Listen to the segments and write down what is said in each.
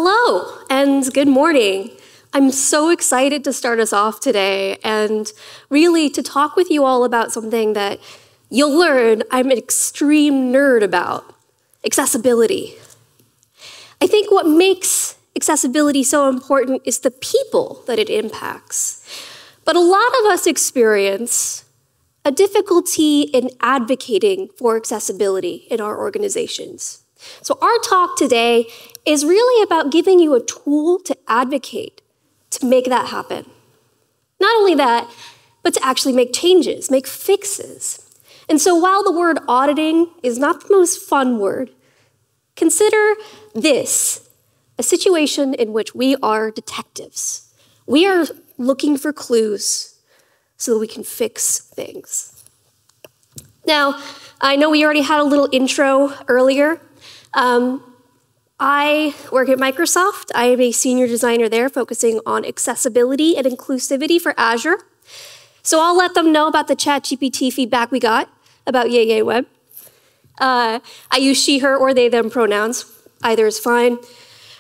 Hello and good morning. I'm so excited to start us off today and really to talk with you all about something that you'll learn I'm an extreme nerd about, accessibility. I think what makes accessibility so important is the people that it impacts. But a lot of us experience a difficulty in advocating for accessibility in our organizations. So our talk today is really about giving you a tool to advocate to make that happen. Not only that, but to actually make changes, make fixes. And so while the word auditing is not the most fun word, consider this a situation in which we are detectives. We are looking for clues so that we can fix things. Now, I know we already had a little intro earlier. I work at Microsoft. I am a senior designer there focusing on accessibility and inclusivity for Azure. So I'll let them know about the ChatGPT feedback we got about Yay Web. I use she, her, or they, them pronouns. Either is fine.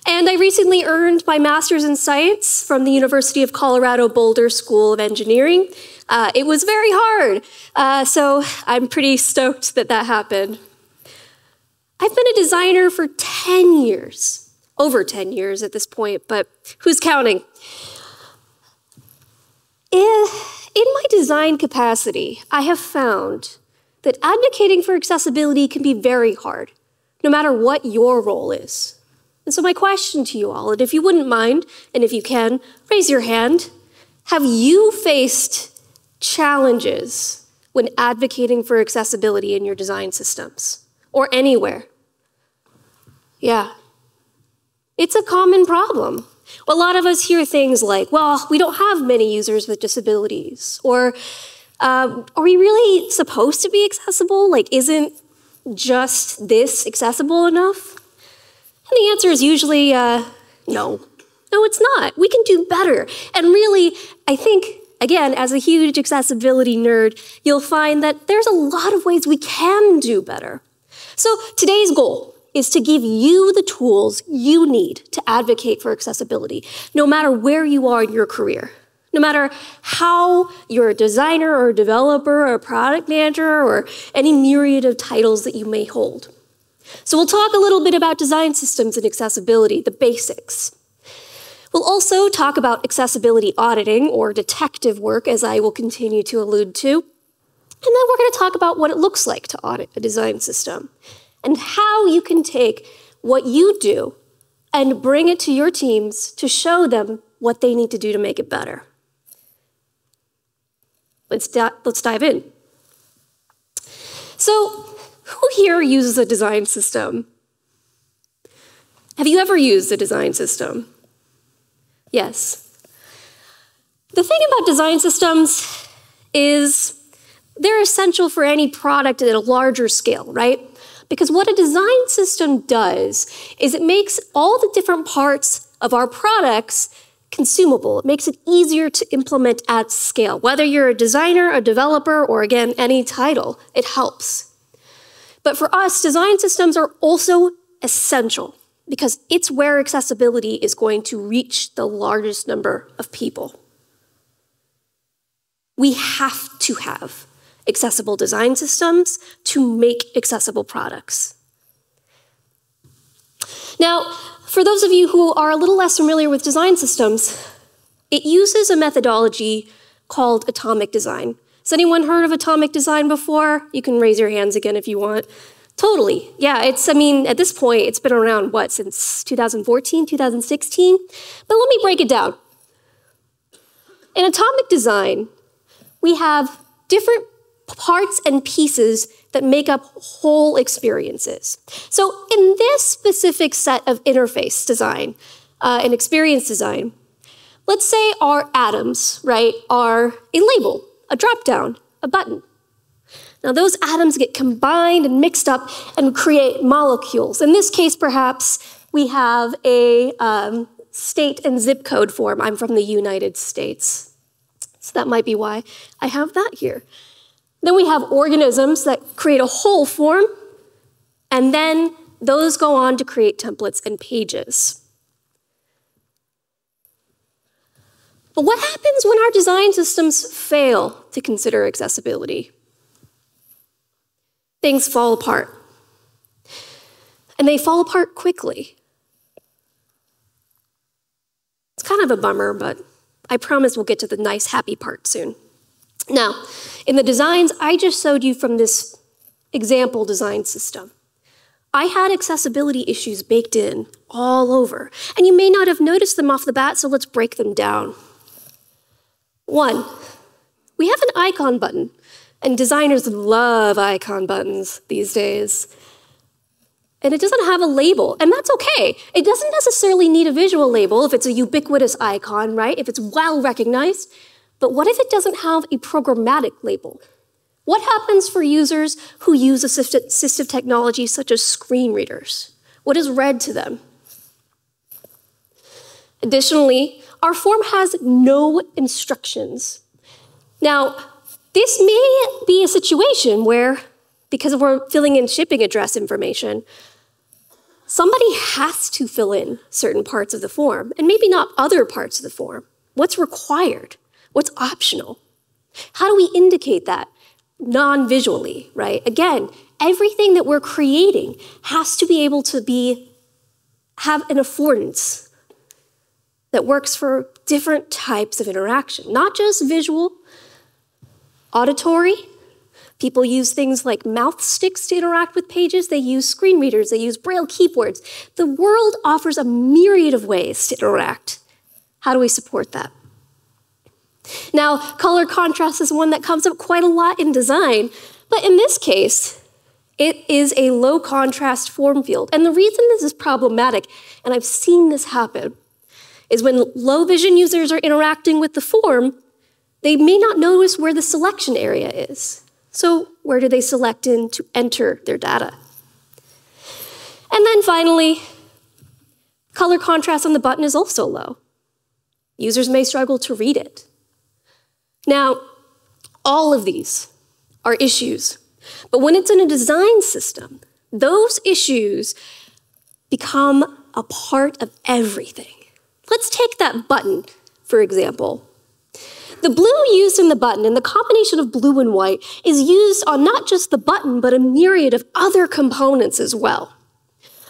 And I recently earned my master's in science from the University of Colorado Boulder School of Engineering. It was very hard, so I'm pretty stoked that that happened. I've been a designer for 10 years, over 10 years at this point, but who's counting? In my design capacity, I have found that advocating for accessibility can be very hard, no matter what your role is. And so my question to you all, and if you wouldn't mind, and if you can, raise your hand. Have you faced challenges when advocating for accessibility in your design systems, or anywhere? Yeah, it's a common problem. A lot of us hear things like, well, we don't have many users with disabilities, or are we really supposed to be accessible? Like, isn't just this accessible enough? And the answer is usually no. No, it's not. We can do better. And really, I think, again, as a huge accessibility nerd, you'll find that there's a lot of ways we can do better. So today's goal is to give you the tools you need to advocate for accessibility, no matter where you are in your career, no matter how you're a designer or a developer or a product manager or any myriad of titles that you may hold. So we'll talk a little bit about design systems and accessibility, the basics. We'll also talk about accessibility auditing or detective work, as I will continue to allude to. And then we're going to talk about what it looks like to audit a design system and how you can take what you do and bring it to your teams to show them what they need to do to make it better. Let's dive in. So, who here uses a design system? Have you ever used a design system? Yes. The thing about design systems is they're essential for any product at a larger scale, right? Because what a design system does is it makes all the different parts of our products consumable. It makes it easier to implement at scale. Whether you're a designer, a developer, or again, any title, it helps. But for us, design systems are also essential because it's where accessibility is going to reach the largest number of people. We have to have accessible design systems to make accessible products. Now, for those of you who are a little less familiar with design systems, it uses a methodology called atomic design. Has anyone heard of atomic design before? You can raise your hands again if you want. Totally. Yeah, at this point, it's been around, since 2014, 2016? But let me break it down. In atomic design, we have different parts and pieces that make up whole experiences. So in this specific set of interface design and experience design, let's say our atoms, right, are a label, a drop-down, a button. Now those atoms get combined and mixed up and create molecules. In this case, perhaps, we have a state and zip code form. I'm from the United States, so that might be why I have that here. Then we have organisms that create a whole form, and then those go on to create templates and pages. But what happens when our design systems fail to consider accessibility? Things fall apart. And they fall apart quickly. It's kind of a bummer, but I promise we'll get to the nice, happy part soon. Now, in the designs I just showed you from this example design system, I had accessibility issues baked in all over, and you may not have noticed them off the bat, so let's break them down. 1, we have an icon button, and designers love icon buttons these days. And it doesn't have a label, and that's okay. It doesn't necessarily need a visual label if it's a ubiquitous icon, right? If it's well recognized. But what if it doesn't have a programmatic label? What happens for users who use assistive technology such as screen readers? What is read to them? Additionally, our form has no instructions. Now, this may be a situation where, because we're filling in shipping address information, somebody has to fill in certain parts of the form, and maybe not other parts of the form. What's required? What's optional? How do we indicate that non-visually, right? Again, everything that we're creating has to be able to have an affordance that works for different types of interaction, not just visual, auditory. People use things like mouth sticks to interact with pages. They use screen readers. They use Braille keyboards. The world offers a myriad of ways to interact. How do we support that? Now, color contrast is one that comes up quite a lot in design, but in this case, it is a low contrast form field. And the reason this is problematic, and I've seen this happen, is when low vision users are interacting with the form, they may not notice where the selection area is. So where do they select in to enter their data? And then finally, color contrast on the button is also low. Users may struggle to read it. Now, all of these are issues, but when it's in a design system, those issues become a part of everything. Let's take that button, for example. The blue used in the button, and the combination of blue and white, is used on not just the button, but a myriad of other components as well.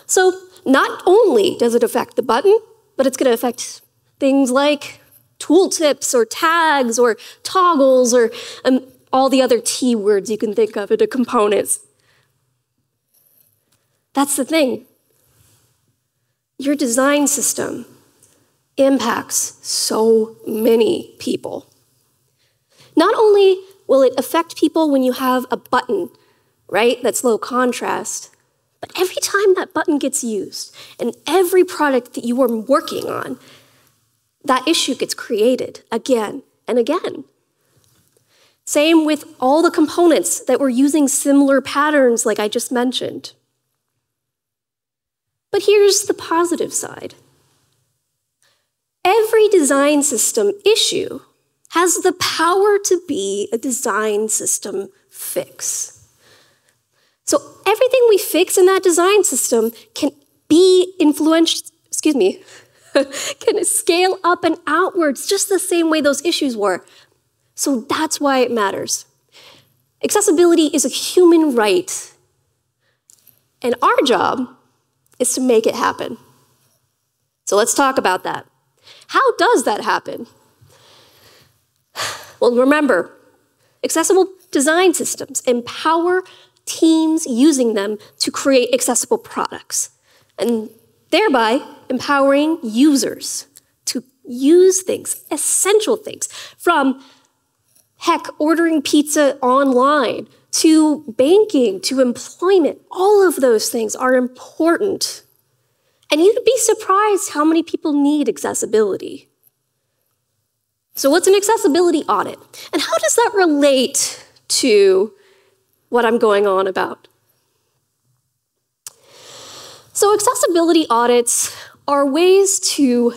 So not only does it affect the button, but it's going to affect things like tooltips or tags or toggles or all the other T words you can think of into components. That's the thing. Your design system impacts so many people. Not only will it affect people when you have a button, right, that's low contrast, but every time that button gets used and every product that you are working on, that issue gets created again and again. Same with all the components that were using similar patterns like I just mentioned. But here's the positive side. Every design system issue has the power to be a design system fix. So everything we fix in that design system can be can scale up and outwards just the same way those issues were. So that's why it matters. Accessibility is a human right, and our job is to make it happen. So let's talk about that. How does that happen? Well, remember, accessible design systems empower teams using them to create accessible products, and thereby empowering users to use things, essential things, from, heck, ordering pizza online, to banking, to employment. All of those things are important. And you'd be surprised how many people need accessibility. So what's an accessibility audit? And how does that relate to what I'm going on about? So accessibility audits are ways to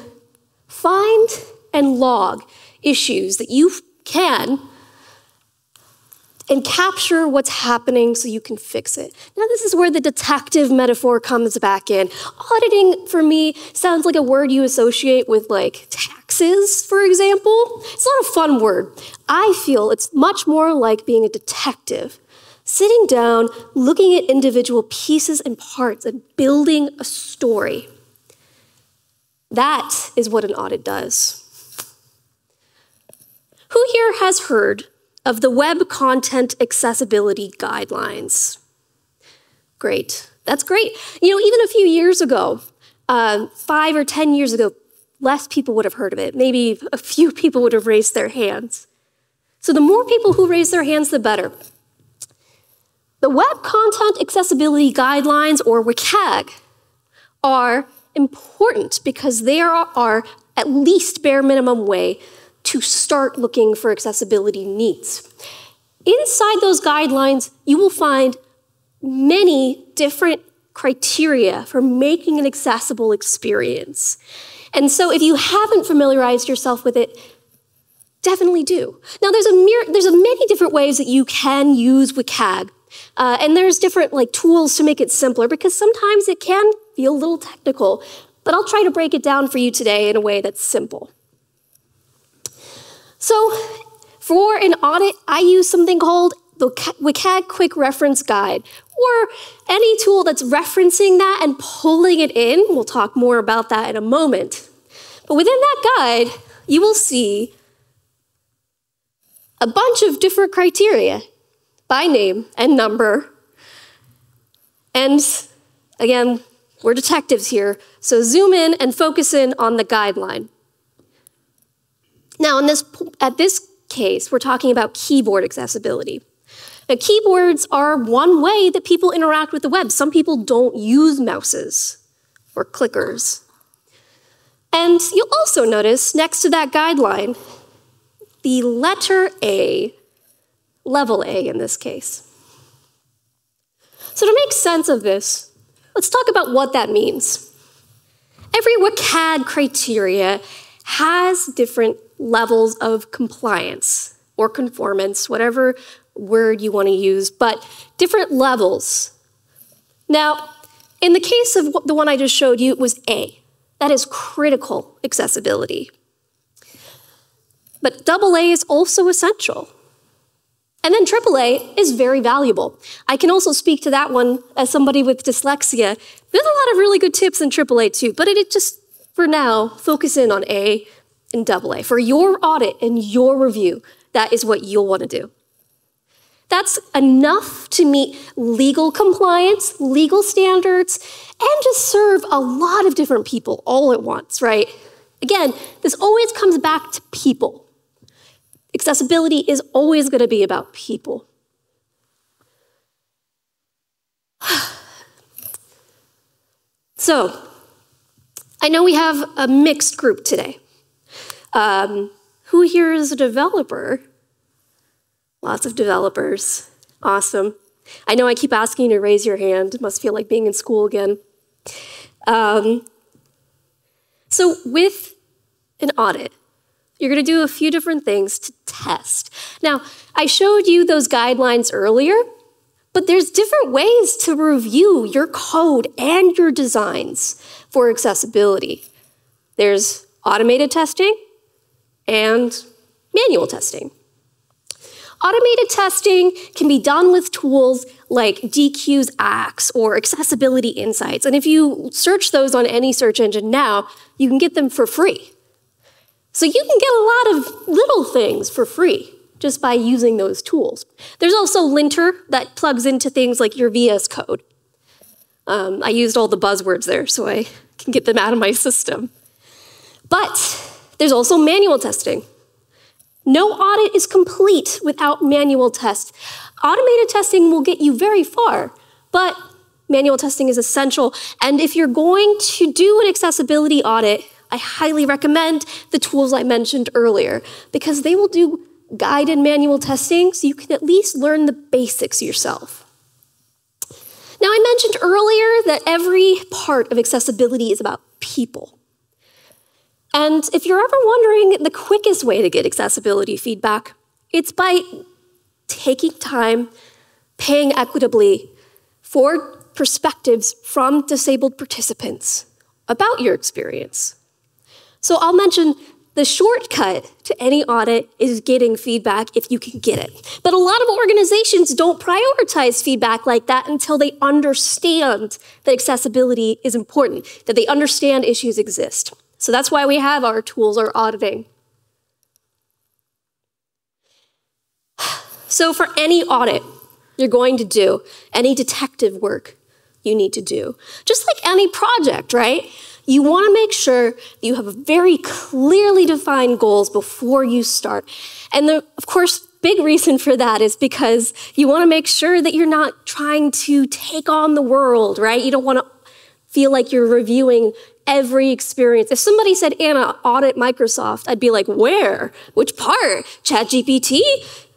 find and log issues that you can and capture what's happening so you can fix it. Now, this is where the detective metaphor comes back in. Auditing, for me, sounds like a word you associate with like taxes, for example. It's not a fun word. I feel it's much more like being a detective, sitting down, looking at individual pieces and parts and building a story. That is what an audit does. Who here has heard of the Web Content Accessibility Guidelines? Great, that's great. You know, even a few years ago, 5 or 10 years ago, less people would have heard of it. Maybe a few people would have raised their hands. So the more people who raise their hands, the better. The Web Content Accessibility Guidelines, or WCAG, are important because they are at least bare minimum way to start looking for accessibility needs. Inside those guidelines, you will find many different criteria for making an accessible experience. And so if you haven't familiarized yourself with it, definitely do. Now, there's many different ways that you can use WCAG. And there's different tools to make it simpler because sometimes it can feel a little technical, but I'll try to break it down for you today in a way that's simple. So for an audit, I use something called the WCAG Quick Reference Guide, or any tool that's referencing that and pulling it in. We'll talk more about that in a moment. But within that guide, you will see a bunch of different criteria by name and number. And again, we're detectives here, so zoom in and focus in on the guideline. Now, at this case, we're talking about keyboard accessibility. Now, keyboards are one way that people interact with the web. Some people don't use mouses or clickers. And you'll also notice next to that guideline, the letter A, level A in this case. So to make sense of this, let's talk about what that means. Every WCAG criteria has different levels of compliance or conformance, whatever word you want to use, but different levels. Now, in the case of the one I just showed you, it was A. That is critical accessibility. But AA is also essential. And then AAA is very valuable. I can also speak to that one as somebody with dyslexia. There's a lot of really good tips in AAA too, but it just, for now, focus in on A and AA. For your audit and your review, that is what you'll want to do. That's enough to meet legal compliance, legal standards, and just serve a lot of different people all at once, right? Again, this always comes back to people. Accessibility is always going to be about people. So, I know we have a mixed group today. Who here is a developer? Lots of developers. Awesome. I know I keep asking you to raise your hand. It must feel like being in school again. So with an audit, you're going to do a few different things to test. Now, I showed you those guidelines earlier, but there's different ways to review your code and your designs for accessibility. There's automated testing and manual testing. Automated testing can be done with tools like DQ's Axe or Accessibility Insights. And if you search those on any search engine now, you can get them for free. So you can get a lot of little things for free just by using those tools. There's also Linter that plugs into things like your VS Code. I used all the buzzwords there so I can get them out of my system. But there's also manual testing. No audit is complete without manual tests. Automated testing will get you very far, but manual testing is essential. And if you're going to do an accessibility audit, I highly recommend the tools I mentioned earlier because they will do guided manual testing so you can at least learn the basics yourself. Now, I mentioned earlier that every part of accessibility is about people. And if you're ever wondering the quickest way to get accessibility feedback, it's by taking time, paying equitably for perspectives from disabled participants about your experience. So I'll mention the shortcut to any audit is getting feedback if you can get it. But a lot of organizations don't prioritize feedback like that until they understand that accessibility is important, that they understand issues exist. So that's why we have our tools, our auditing. So for any audit you're going to do, any detective work you need to do, just like any project, right? You want to make sure that you have very clearly defined goals before you start. And of course, big reason for that is because you want to make sure that you're not trying to take on the world, right? You don't want to feel like you're reviewing every experience. If somebody said, Anna, audit Microsoft, I'd be like, where? Which part? ChatGPT?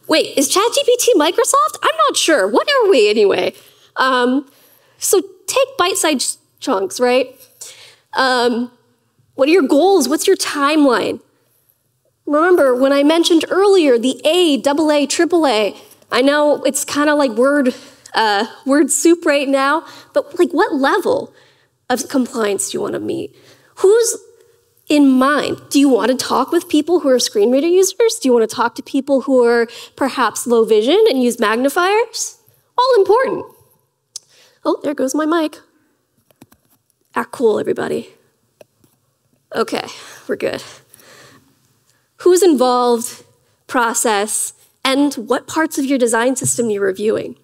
Wait, is ChatGPT Microsoft? I'm not sure. What are we anyway? So take bite-sized chunks, right? What are your goals? What's your timeline? Remember, when I mentioned earlier, the A, AA, AAA, I know it's kind of like word soup right now, but like what level of compliance do you want to meet? Who's in mind? Do you want to talk with people who are screen reader users? Do you want to talk to people who are perhaps low vision and use magnifiers? All important. Oh, there goes my mic. Act cool, everybody. Okay, we're good. Who's involved, process, and what parts of your design system you're reviewing?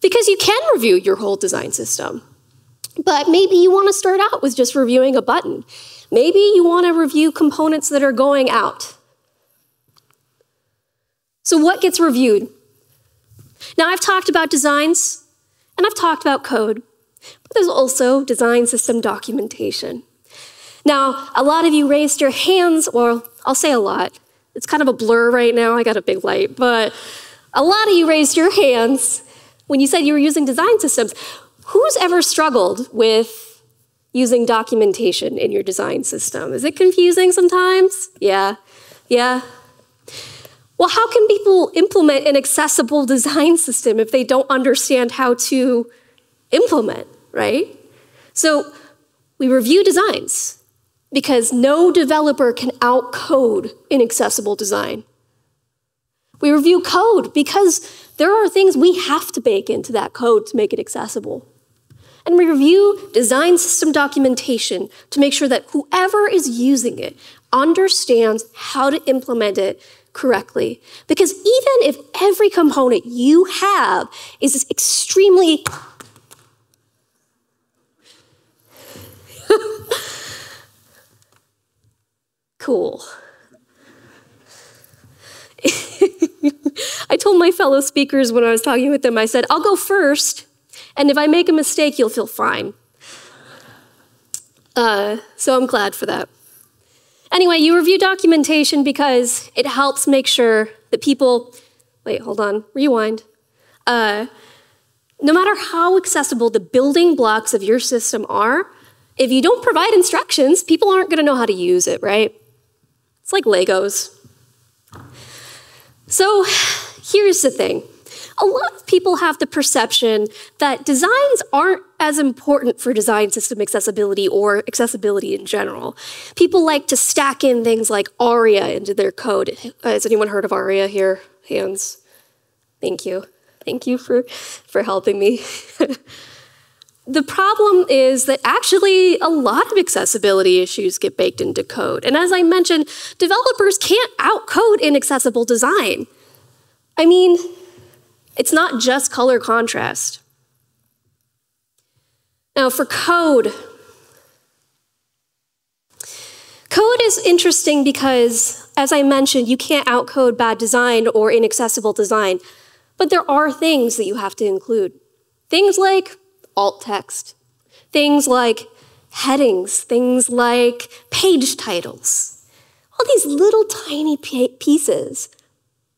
Because you can review your whole design system, but maybe you want to start out with just reviewing a button. Maybe you want to review components that are going out. So what gets reviewed? Now, I've talked about designs, and I've talked about code, but there's also design system documentation. Now, a lot of you raised your hands, or I'll say a lot. It's kind of a blur right now. I got a big light, but a lot of you raised your hands when you said you were using design systems. Who's ever struggled with using documentation in your design system? Is it confusing sometimes? Yeah. Well, how can people implement an accessible design system if they don't understand how to implement, right? So we review designs because no developer can outcode inaccessible design. We review code because there are things we have to bake into that code to make it accessible. And we review design system documentation to make sure that whoever is using it understands how to implement it correctly. Because even if every component you have is extremely cool. I told my fellow speakers when I was talking with them, I said, I'll go first, and if I make a mistake, you'll feel fine. So I'm glad for that. Anyway, you review documentation because it helps make sure that people, wait, hold on, rewind. No matter how accessible the building blocks of your system are, if you don't provide instructions, people aren't going to know how to use it, right? It's like Legos. So here's the thing. A lot of people have the perception that designs aren't as important for design system accessibility or accessibility in general. People like to stack in things like ARIA into their code. Has anyone heard of ARIA here? Hands. Thank you. Thank you for helping me. The problem is that actually a lot of accessibility issues get baked into code. And as I mentioned, developers can't outcode inaccessible design. I mean, it's not just color contrast. Now for code. Code is interesting because, as I mentioned, you can't outcode bad design or inaccessible design. But there are things that you have to include. Things like alt text, things like headings, things like page titles. All these little tiny pieces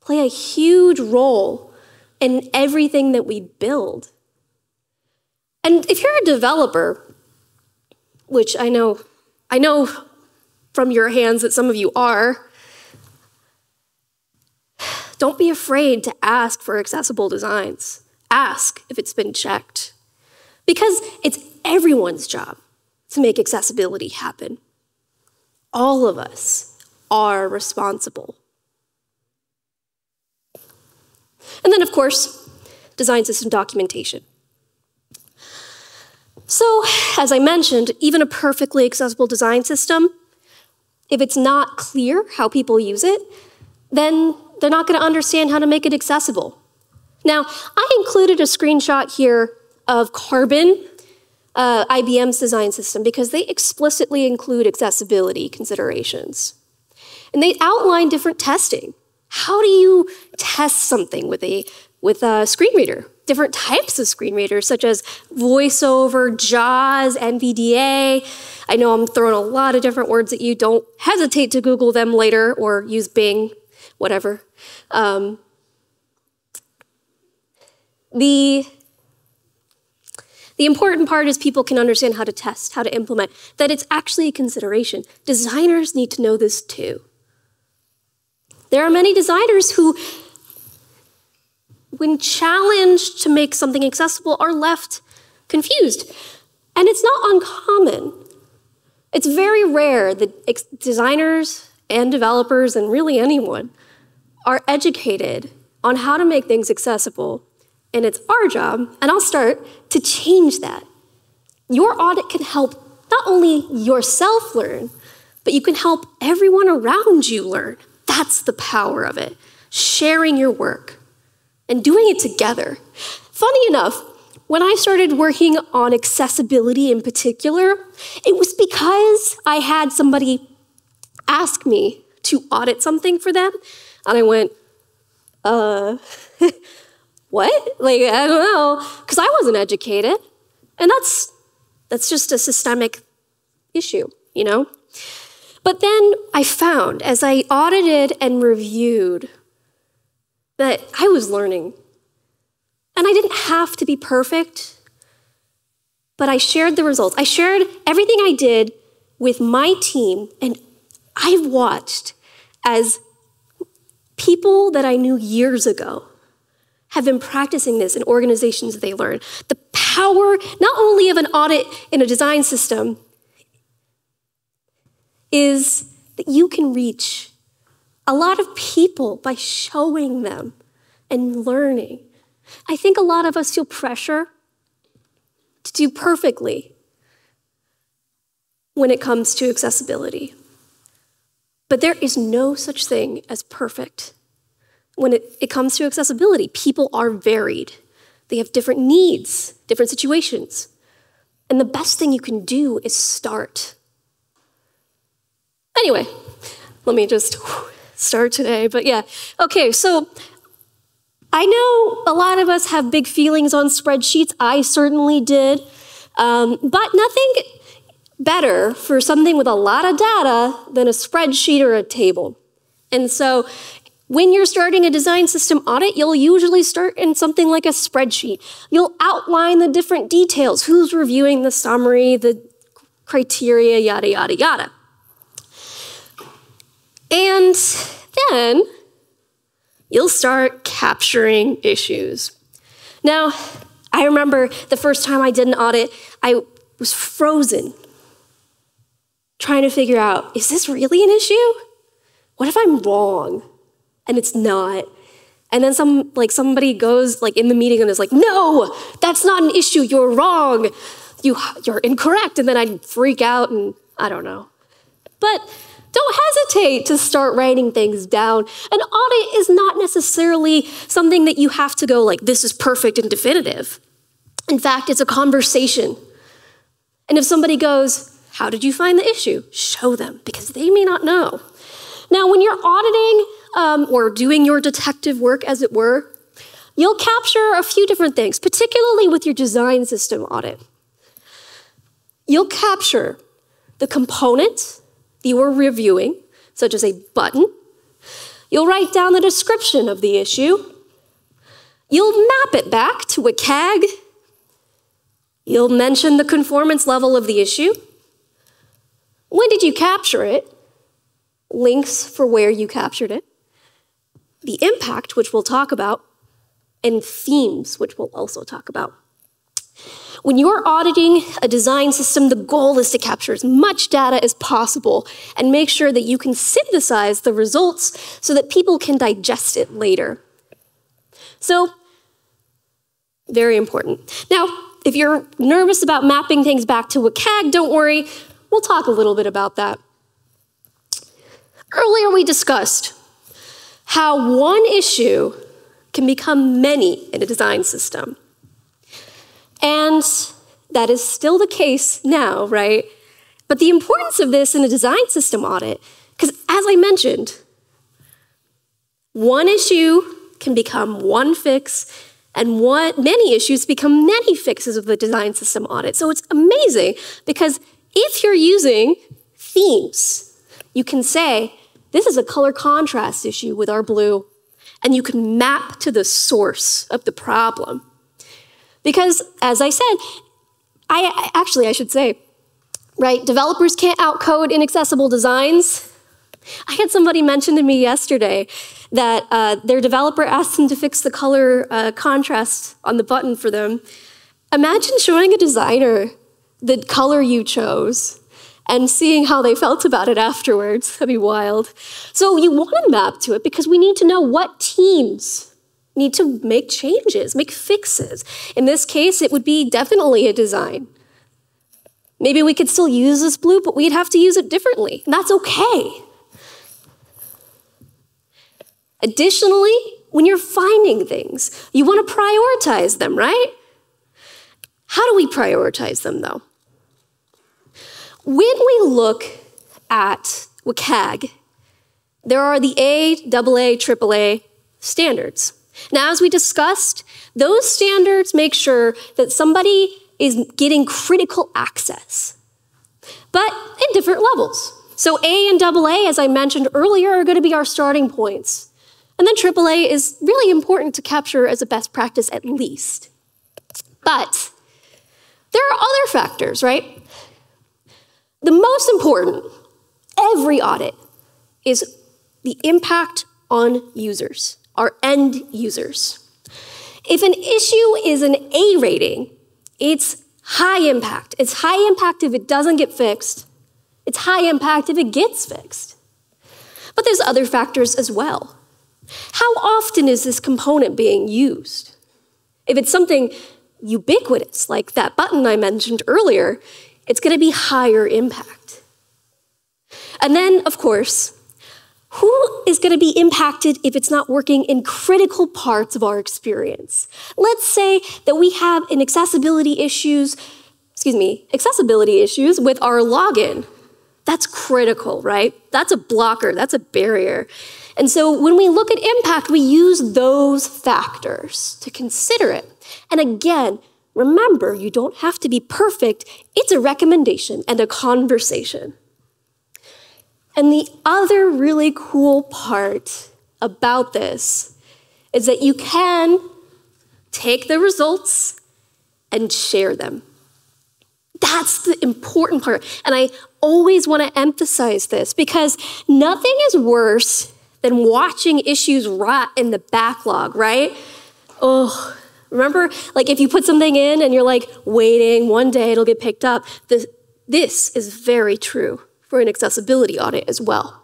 play a huge role in everything that we build. And if you're a developer, which I know from your hands that some of you are, don't be afraid to ask for accessible designs. Ask if it's been checked. Because it's everyone's job to make accessibility happen. All of us are responsible. And then, of course, design system documentation. So, as I mentioned, even a perfectly accessible design system, if it's not clear how people use it, then they're not going to understand how to make it accessible. Now, I included a screenshot here of Carbon, IBM's design system, because they explicitly include accessibility considerations. And they outline different testing. How do you test something with a screen reader? Different types of screen readers, such as VoiceOver, JAWS, NVDA. I know I'm throwing a lot of different words at you. Don't hesitate to Google them later or use Bing, whatever. The important part is people can understand how to test, how to implement, that it's actually a consideration. Designers need to know this too. There are many designers who, when challenged to make something accessible, are left confused. And it's not uncommon. It's very rare that designers and developers, and really anyone, are educated on how to make things accessible. And it's our job, and I'll start, to change that. Your audit can help not only yourself learn, but you can help everyone around you learn. That's the power of it. Sharing your work and doing it together. Funny enough, when I started working on accessibility in particular, it was because I had somebody ask me to audit something for them, and I went, what? Like, I don't know, because I wasn't educated. And that's just a systemic issue, you know? But then I found, as I audited and reviewed, that I was learning. And I didn't have to be perfect, but I shared the results. I shared everything I did with my team, and I've watched as people that I knew years ago have been practicing this in organizations that they learn. The power, not only of an audit in a design system, is that you can reach a lot of people by showing them and learning. I think a lot of us feel pressure to do perfectly when it comes to accessibility. But there is no such thing as perfect. When it comes to accessibility, people are varied. They have different needs, different situations. And the best thing you can do is start. Anyway, let me just start today, but yeah. Okay, so I know a lot of us have big feelings on spreadsheets. I certainly did. But nothing better for something with a lot of data than a spreadsheet or a table. And so when you're starting a design system audit, you'll usually start in something like a spreadsheet. You'll outline the different details, who's reviewing the summary, the criteria, yada, yada, yada. And then you'll start capturing issues. Now, I remember the first time I did an audit, I was frozen, trying to figure out, is this really an issue? What if I'm wrong? And it's not. And then somebody goes in the meeting and is like, no, that's not an issue, you're wrong. You're incorrect. And then I'd freak out and I don't know. But don't hesitate to start writing things down. An audit is not necessarily something that you have to go this is perfect and definitive. In fact, it's a conversation. And if somebody goes, how did you find the issue? Show them, because they may not know. Now, when you're auditing or doing your detective work, as it were, you'll capture a few different things, particularly with your design system audit. You'll capture the component that you are reviewing, such as a button. You'll write down the description of the issue. You'll map it back to a CAG. You'll mention the conformance level of the issue. When did you capture it? Links for where you captured it. the impact, which we'll talk about, and themes, which we'll also talk about. When you're auditing a design system, the goal is to capture as much data as possible and make sure that you can synthesize the results so that people can digest it later. So, very important. Now, if you're nervous about mapping things back to WCAG, don't worry, we'll talk a little bit about that. Earlier we discussed how one issue can become many in a design system. And that is still the case now, right? But the importance of this in a design system audit, because as I mentioned, one issue can become one fix, and many issues become many fixes of the design system audit. So it's amazing, because if you're using themes, you can say, this is a color contrast issue with our blue, and you can map to the source of the problem. Because, as I said, I should say, right, developers can't outcode inaccessible designs. I had somebody mention to me yesterday that their developer asked them to fix the color contrast on the button for them. Imagine showing a designer the color you chose and seeing how they felt about it afterwards. That'd be wild. So you want to map to it because we need to know what teams need to make changes, make fixes. In this case, it would be definitely a design. Maybe we could still use this blue, but we'd have to use it differently, and that's okay. Additionally, when you're finding things, you want to prioritize them, right? How do we prioritize them, though? When we look at WCAG, there are the A, AA, AAA standards. Now, as we discussed, those standards make sure that somebody is getting critical access, but in different levels. So A and AA, as I mentioned earlier, are going to be our starting points. And then AAA is really important to capture as a best practice at least. But there are other factors, right? The most important, every audit, is the impact on users, our end users. If an issue is an A rating, it's high impact. It's high impact if it doesn't get fixed. It's high impact if it gets fixed. But there's other factors as well. How often is this component being used? If it's something ubiquitous, like that button I mentioned earlier, it's going to be higher impact. And then, of course, who is going to be impacted if it's not working in critical parts of our experience? Let's say that we have accessibility issues with our login. That's critical, right? That's a blocker, that's a barrier. And so when we look at impact, we use those factors to consider it. And again, remember, you don't have to be perfect. It's a recommendation and a conversation. And the other really cool part about this is that you can take the results and share them. That's the important part. And I always want to emphasize this because nothing is worse than watching issues rot in the backlog, right? Oh, remember, like if you put something in and you're like waiting, one day it'll get picked up. This is very true for an accessibility audit as well.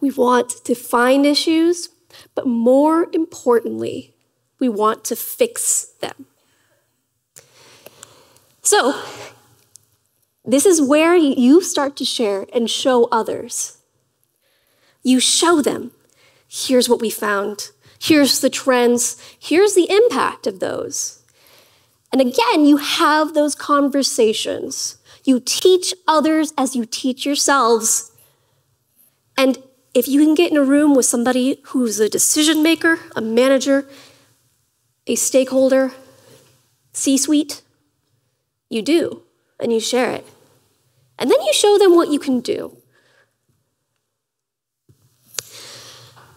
We want to find issues, but more importantly, we want to fix them. So, this is where you start to share and show others. You show them, here's what we found, here's the trends, here's the impact of those. And again, you have those conversations. You teach others as you teach yourselves. And if you can get in a room with somebody who's a decision maker, a manager, a stakeholder, C-suite, you do, and you share it. And then you show them what you can do.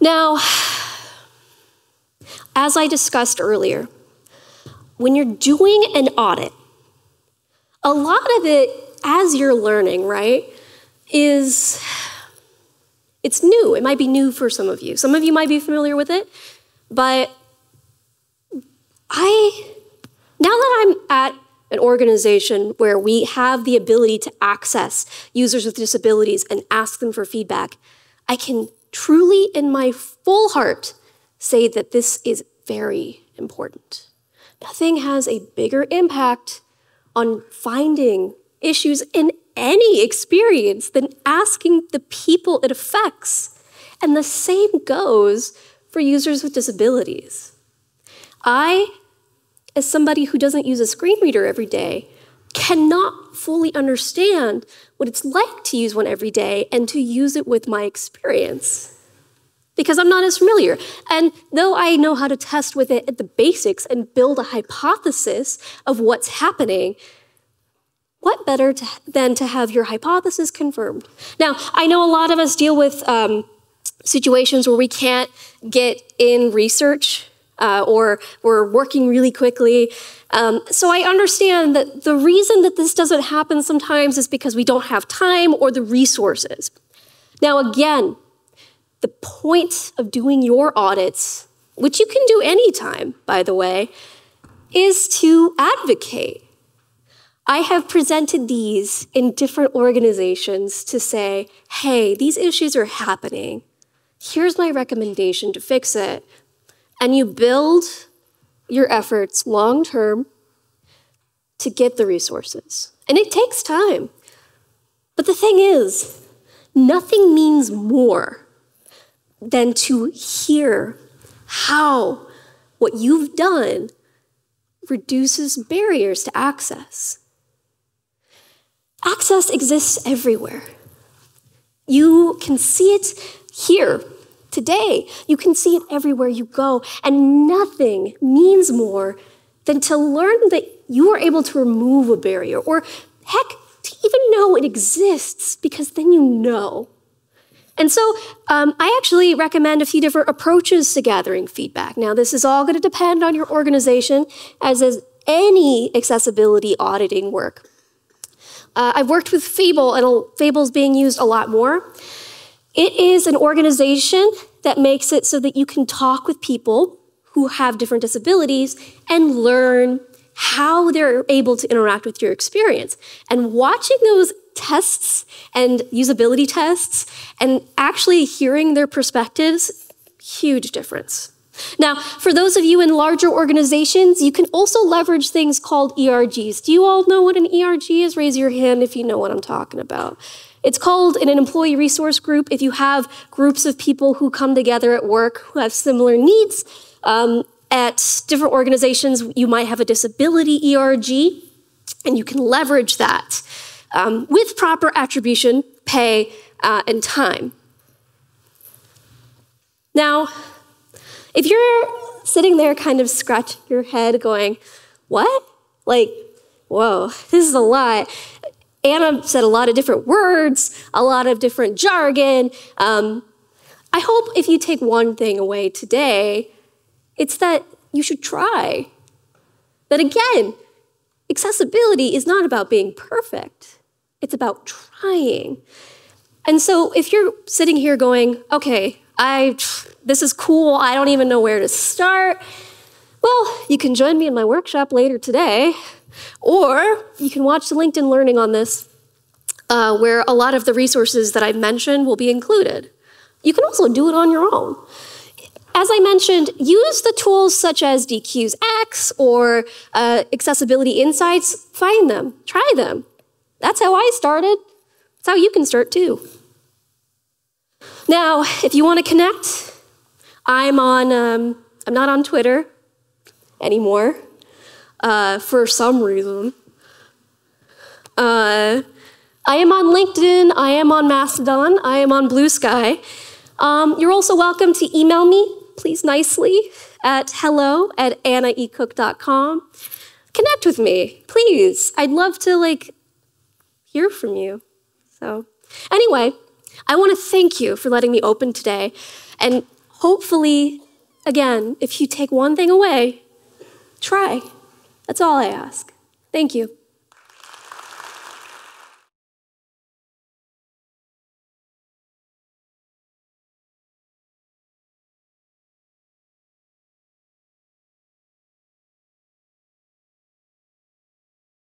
Now, as I discussed earlier, when you're doing an audit, a lot of it, as you're learning, right, is It's new. It might be new for some of you. Some of you might be familiar with it, but now that I'm at an organization where we have the ability to access users with disabilities and ask them for feedback, I can truly, in my full heart, say that this is very important. Nothing has a bigger impact on finding issues in any experience than asking the people it affects. And the same goes for users with disabilities. I, as somebody who doesn't use a screen reader every day, cannot fully understand what it's like to use one every day and to use it with my experience, because I'm not as familiar. And though I know how to test with it at the basics and build a hypothesis of what's happening, what better than to have your hypothesis confirmed? Now, I know a lot of us deal with situations where we can't get in research or we're working really quickly. So I understand that the reason that this doesn't happen sometimes is because we don't have time or the resources. Now, again, the point of doing your audits, which you can do anytime, by the way, is to advocate. I have presented these in different organizations to say, hey, these issues are happening. Here's my recommendation to fix it. And you build your efforts long-term to get the resources. And it takes time. But the thing is, nothing means more than to hear how what you've done reduces barriers to access. Access exists everywhere. You can see it here today. You can see it everywhere you go. And nothing means more than to learn that you are able to remove a barrier, or heck, to even know it exists, because then you know. And so I actually recommend a few different approaches to gathering feedback. Now, this is all going to depend on your organization, as is any accessibility auditing work. I've worked with Fable, and Fable's being used a lot more. It is an organization that makes it so that you can talk with people who have different disabilities and learn how they're able to interact with your experience. And watching those tests and usability tests and actually hearing their perspectives, huge difference. Now, for those of you in larger organizations, you can also leverage things called ERGs. Do you all know what an ERG is? Raise your hand if you know what I'm talking about. It's called in an employee resource group if you have groups of people who come together at work who have similar needs. At different organizations, you might have a disability ERG, and you can leverage that with proper attribution, pay, and time. Now, if you're sitting there kind of scratching your head going, what? Like, whoa, this is a lot. Anna said a lot of different words, a lot of different jargon. I hope if you take one thing away today, it's that you should try. That again, accessibility is not about being perfect. It's about trying. And so if you're sitting here going, okay, this is cool, I don't even know where to start, well, you can join me in my workshop later today, or you can watch the LinkedIn Learning on this, where a lot of the resources that I've mentioned will be included. You can also do it on your own. As I mentioned, use the tools such as DQ's X or Accessibility Insights. Find them, try them. That's how I started. That's how you can start too. Now, if you want to connect, I'm not on Twitter anymore for some reason. I am on LinkedIn, I am on Mastodon, I am on Blue Sky. You're also welcome to email me, please nicely, at hello@annaecook.com. Connect with me, please. I'd love to hear from you. So anyway, I want to thank you for letting me open today. And hopefully, again, if you take one thing away, try. That's all I ask. Thank you.